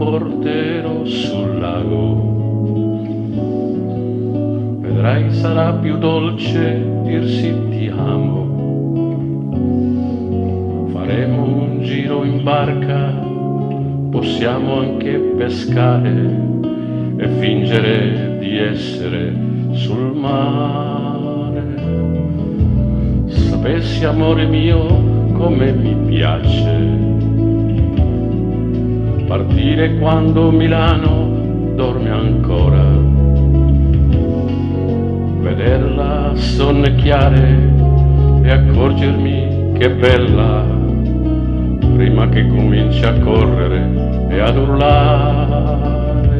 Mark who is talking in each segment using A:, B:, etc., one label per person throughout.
A: portero sul lago. Vedrai, sarà più dolce dirsi ti amo. Faremo un giro in barca, possiamo anche pescare e fingere di essere sul mare. Sapessi, amore mio, come mi piace partire quando Milano dorme ancora, vederla sonnecchiare e accorgermi che è bella prima che cominci a correre e ad urlare.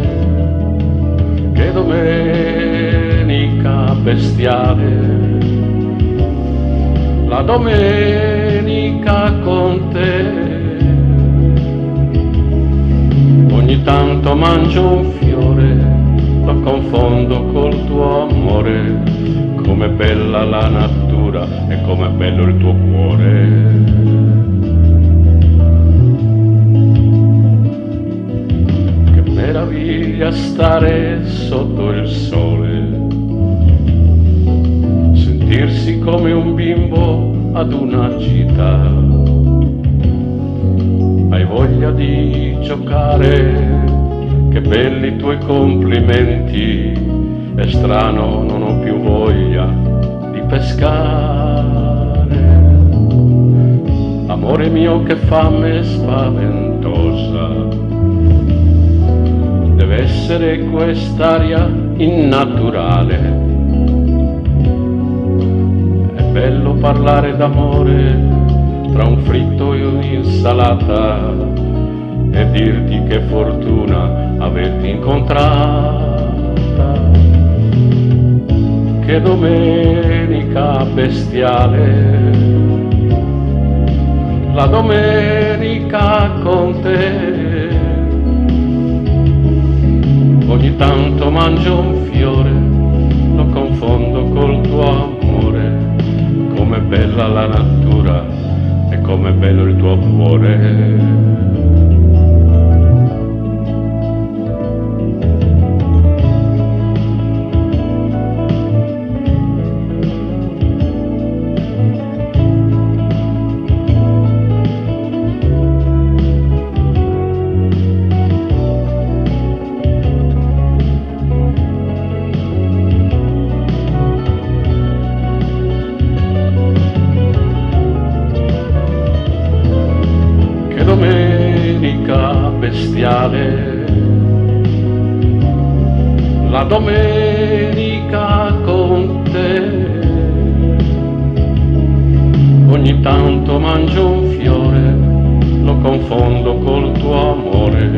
A: Che domenica bestiale, la domenica con te. Ogni tanto mangio un fiore, lo confondo col tuo amore. Com'è bella la natura e com'è bello il tuo cuore. Che meraviglia stare sotto il sole, sentirsi come un bimbo ad una gita. Hai voglia di giocare, che belli i tuoi complimenti. È strano, non ho più voglia di pescare. Amore mio, che fame spaventosa, deve essere quest'aria innaturale. È bello parlare d'amore tra un fritto e un'insalata e dirti che fortuna averti incontrata. Che domenica bestiale, la domenica con te. Ogni tanto mangio un fiore, lo confondo col tuo amore. Com'è bella la natura e com'è bello il tuo cuore. Domenica bestiale, la domenica con te. Ogni tanto mangio un fiore, lo confondo col tuo amore.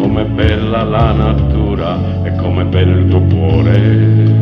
A: Com'è bella la natura e com'è bello il tuo cuore.